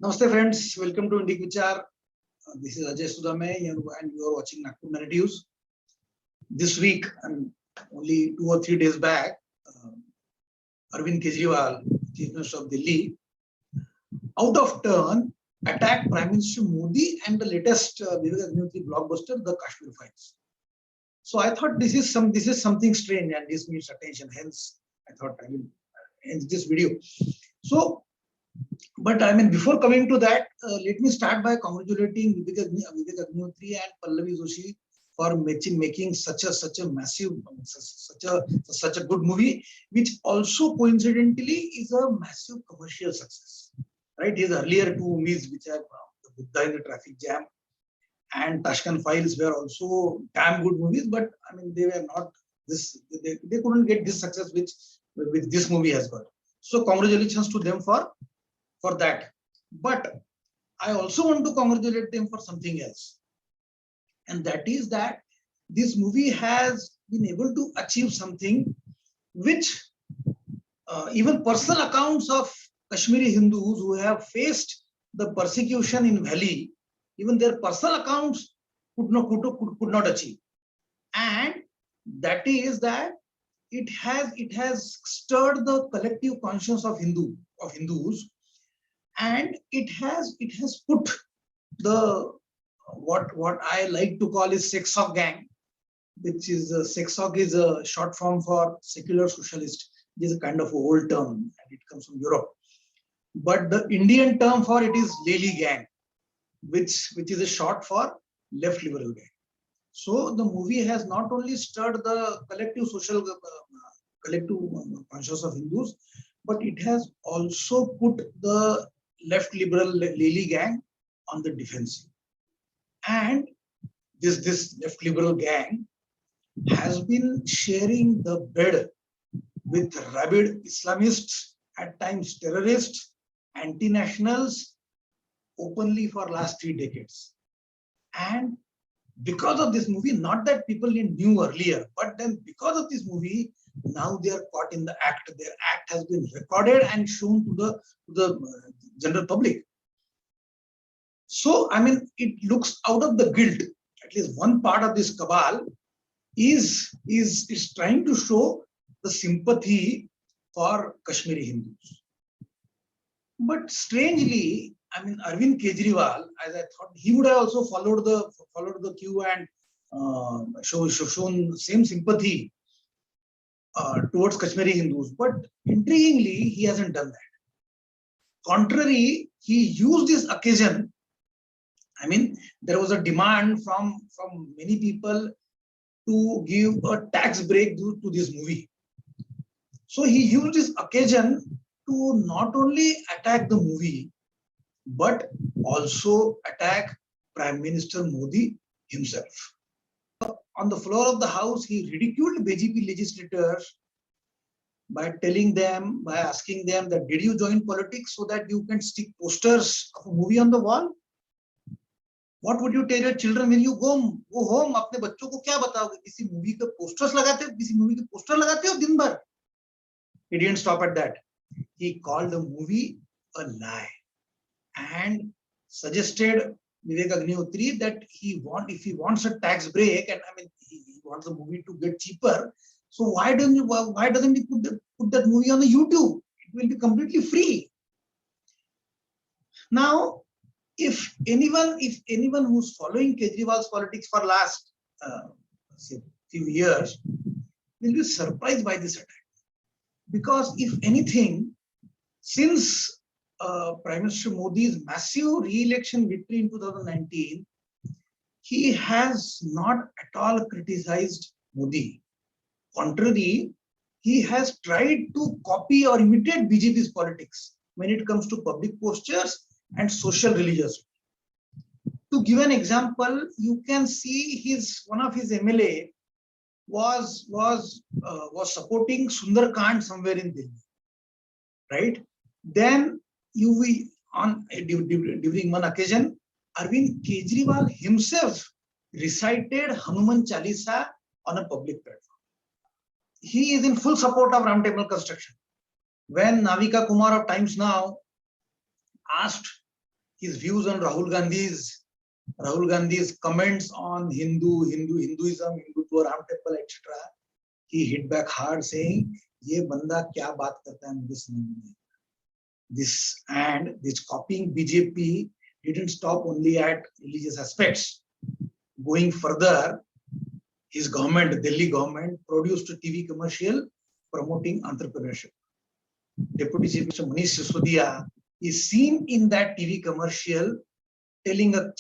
Namaste friends, welcome to Indic Vichaar. This is Ajay Sudame and you are watching Nagpur Narratives. This week, and only 2 or 3 days back, Arvind Kejriwal, Chief Minister of Delhi, out of turn attacked Prime Minister Modi and the latest blockbuster, the Kashmir Files. So I thought this is something strange and this needs attention. Hence, I thought I will end this video. So, but I mean, before coming to that, let me start by congratulating Vivek Agnihotri and Pallavi Joshi for making such a massive, such a good movie, which also coincidentally is a massive commercial success. Right? His earlier 2 movies, which are The Buddha in the Traffic Jam and Kashmir Files, were also damn good movies, but I mean, they were not this. They couldn't get this success which this movie has got. So congratulations to them for that. But I also want to congratulate them for something else, and that is that this movie has been able to achieve something which even personal accounts of Kashmiri Hindus who have faced the persecution in Valley, even their personal accounts could not achieve, and that is that it has stirred the collective conscience of Hindus. And it has put the what I like to call is Sexog gang, which is Sexog is a short form for secular socialist. It is a kind of old term and it comes from Europe. But the Indian term for it is Leli gang, which is a short for left liberal gang. So the movie has not only stirred the collective conscience of Hindus, but it has also put the left liberal Leli gang on the defensive. And this left liberal gang has been sharing the bed with rabid Islamists, at times terrorists, anti-nationals, openly for last 3 decades. And because of this movie, not that people knew earlier, but then because of this movie, now they are caught in the act. Their act has been recorded and shown to the general public. So, I mean, it looks out of the guilt. At least one part of this cabal is trying to show the sympathy for Kashmiri Hindus. But strangely, I mean, Arvind Kejriwal, as I thought, he would have also followed the cue and shown same sympathy towards Kashmiri Hindus. But intriguingly, he hasn't done that. Contrary, he used this occasion. I mean, there was a demand from many people to give a tax break to this movie. So he used this occasion to not only attack the movie, but also attack Prime Minister Modi himself. On the floor of the house, he ridiculed BJP legislators by asking them that, did you join politics so that you can stick posters of a movie on the wall? What would you tell your children when you go home? अपने बच्चों को क्या बताओगे? किसी movie के posters लगाते हो? किसी मूवी के poster लगाते हो दिन भर? He didn't stop at that. He called the movie a lie and suggested Vivek Agnihotri that if he wants a tax break, and I mean he wants the movie to get cheaper, so why doesn't he put that movie on the YouTube? It will be completely free. Now, if anyone who's following Kejriwal's politics for last few years will be surprised by this attack, because if anything, since Prime Minister Modi's massive re-election victory in 2019, he has not at all criticized Modi. Contrary, he has tried to copy or imitate BJP's politics when it comes to public postures and social religiosity. To give an example, you can see one of his MLA was supporting Sundarkand somewhere in Delhi, right? Then during one occasion, Arvind Kejriwal himself recited Hanuman Chalisa on a public platform. He is in full support of Ram Temple construction. When Navika Kumar of Times Now asked his views on Rahul Gandhi's comments on Hinduism, Hindutva, Ram Temple, etc. He hit back hard, saying, "ये बंदा क्या बात करता है मुझे समझ नहीं आता." This copying BJP didn't stop only at religious aspects. Going further, his government, Delhi government, produced a TV commercial promoting entrepreneurship. Deputy Chief Minister Manish Sisodia is seen in that TV commercial telling a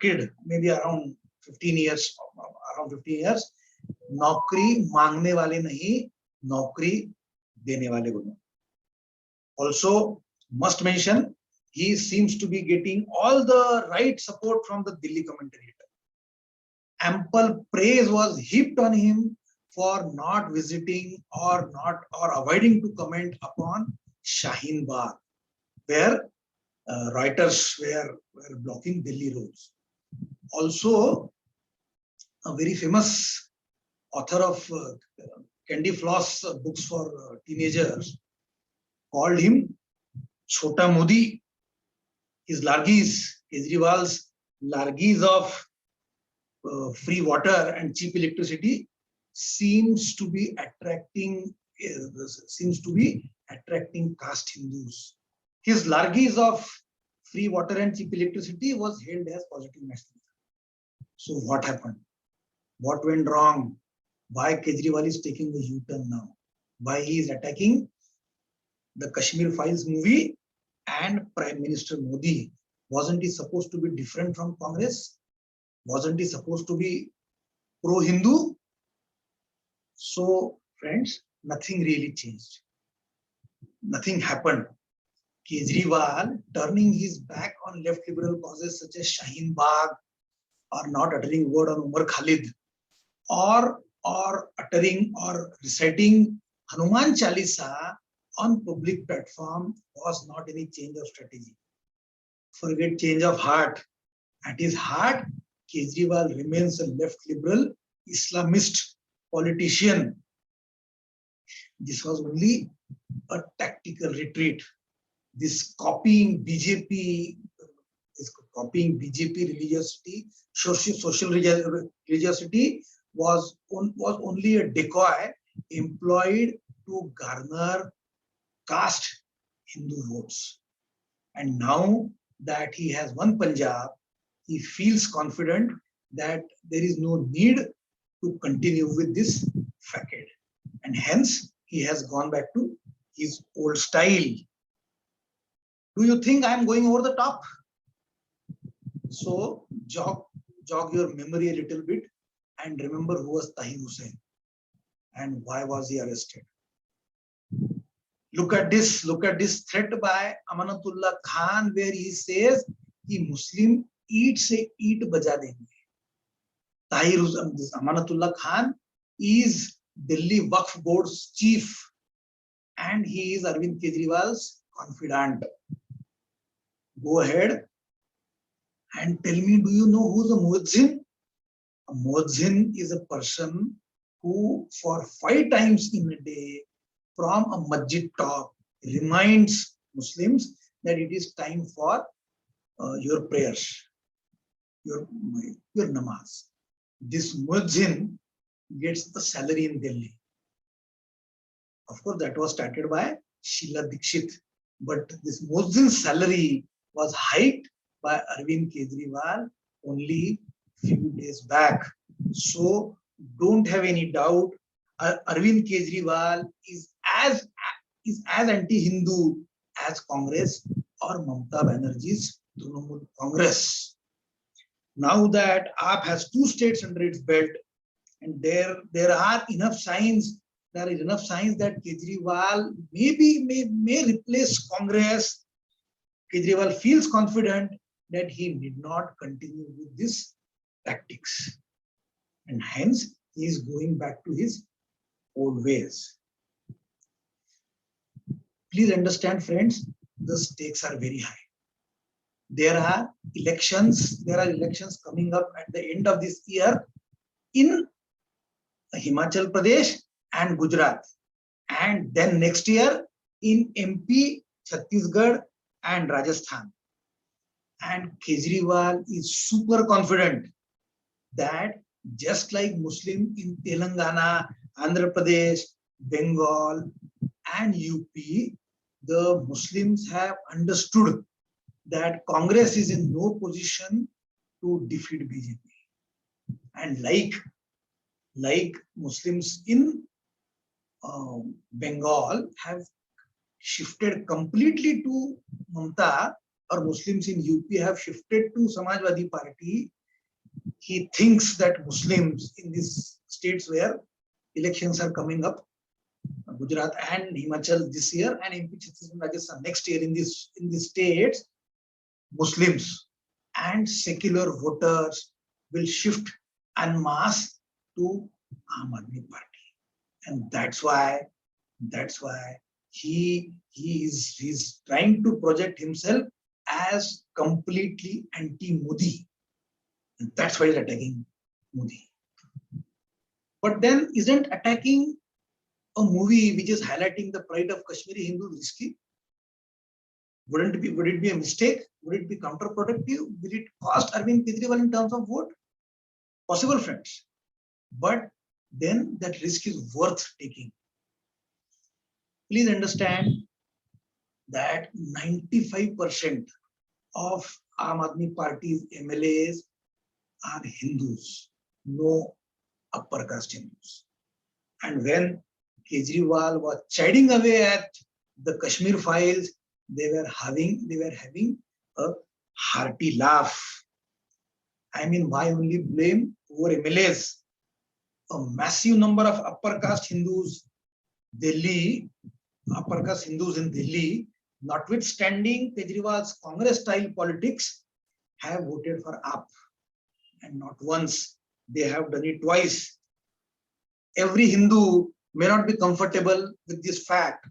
kid, maybe around 15 years, नौकरी मांगने वाले नहीं, नौकरी देने वाले बनो. Also, must mention, he seems to be getting all the right support from the Delhi commentator. Ample praise was heaped on him for not visiting or avoiding to comment upon Shaheen Bagh, where rioters were blocking Delhi roads. Also, a very famous author of Candy Floss books for teenagers called him Chota Modi. His largis, Kejriwal's largis of free water and cheap electricity seems to be attracting caste Hindus. His largis of free water and cheap electricity was hailed as positive nationalism. So what happened? What went wrong? Why Kejriwal is taking a U-turn now? Why he is attacking the Kashmir Files movie and Prime Minister Modi? Wasn't he supposed to be different from Congress? Wasn't he supposed to be pro-Hindu? So, friends, nothing really changed. Nothing happened. Kejriwal turning his back on left liberal causes such as Shaheen Bagh, or not uttering word on Umar Khalid, or uttering or reciting Hanuman Chalisa on public platform was not any change of strategy. Forget change of heart. At his heart, Kejriwal remains a left liberal Islamist politician. This was only a tactical retreat. This copying BJP religiosity, social religiosity was only a decoy employed to garner caste Hindu votes. And now that he has won Punjab, he feels confident that there is no need to continue with this facade. And hence, he has gone back to his old style. Do you think I am going over the top? So, jog your memory a little bit and remember who was Tahir Hussain and why was he arrested. Look at this threat by Amanatullah Khan where he says, "Ki Muslim eat se eat baja denge." Amanatullah Khan is Delhi Waqf Board's chief and he is Arvind Kejriwal's confidant. Go ahead and tell me, do you know who's a muezzin? A muezzin is a person who for 5 times in a day from a masjid top reminds Muslims that it is time for your prayers, your namaz. This muezzin gets the salary in Delhi. Of course, that was started by Sheila Dikshit, but this muezzin's salary was hiked by Arvind Kejriwal only few days back. So don't have any doubt, Arvind Kejriwal is as anti-Hindu as Congress or Mamata Banerjee's Trinamool Congress. Now that AAP has 2 states under its belt, and there are enough signs. There is enough signs that Kejriwal may replace Congress. Kejriwal feels confident that he need not continue with this tactics, and hence he is going back to his old ways. Please understand, friends, the stakes are very high. There are elections coming up at the end of this year in Himachal Pradesh and Gujarat, and then next year in MP, Chhattisgarh and Rajasthan. And Kejriwal is super confident that just like Muslim in Telangana, Andhra Pradesh, Bengal, and UP, the Muslims have understood that Congress is in no position to defeat BJP. And like Muslims in Bengal have shifted completely to Mamta, or Muslims in UP have shifted to Samajwadi Party, he thinks that Muslims in these states where elections are coming up, Gujarat and Himachal this year, and MP Chhattisgarh and Rajasthan next year, in these states, Muslims and secular voters will shift en masse to Aam Aadmi Party, and that's why he's trying to project himself as completely anti-Modi, and that's why he's attacking Modi. But then, isn't attacking a movie which is highlighting the pride of Kashmiri Hindus risky? Would it be a mistake? Would it be counterproductive? Will it cost Arvind Kejriwal in terms of vote? Possible, friends. But then that risk is worth taking. Please understand that 95% of Aam Aadmi Party's MLAs are Hindus, no upper caste Hindus. And when Kejriwal was chiding away at the Kashmir Files, they were having a hearty laugh. I mean, why only blame poor MLAs? A massive number of upper caste Hindus in Delhi, notwithstanding Kejriwal's Congress-style politics, have voted for AAP. And not once, they have done it twice. Every Hindu may not be comfortable with this fact.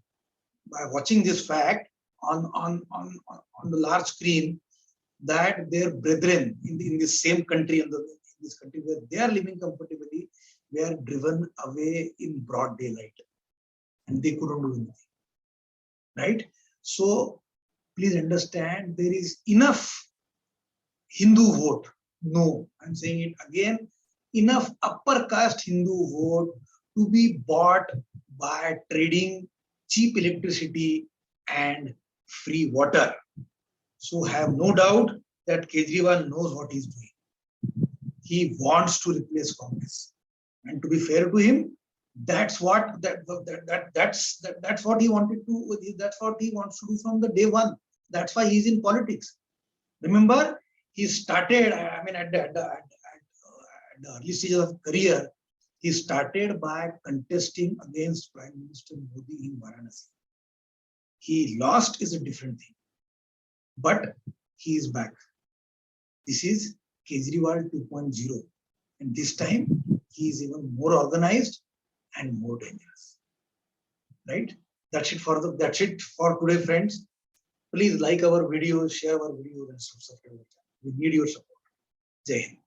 By watching this fact on the large screen, that their brethren in the same country, in this country where they are living comfortably, were driven away in broad daylight, and they couldn't do anything. Right? So please understand, there is enough Hindu vote. No, I'm saying it again, enough upper caste Hindu vote to be bought by trading cheap electricity and free water. So have no doubt that Kejriwal knows what he's doing. He wants to replace Congress. And to be fair to him, that's what he wanted to, that's what he wants to do from the day one. That's why he's in politics. Remember, he started, I mean, at the early stages of career, he started by contesting against Prime Minister Modi in Varanasi. He lost is a different thing, but he is back. This is Kejriwal 2.0, and this time he is even more organized and more dangerous. Right? That's it for today, friends. Please like our videos, share our videos, and subscribe. We need your support. Jai Hind.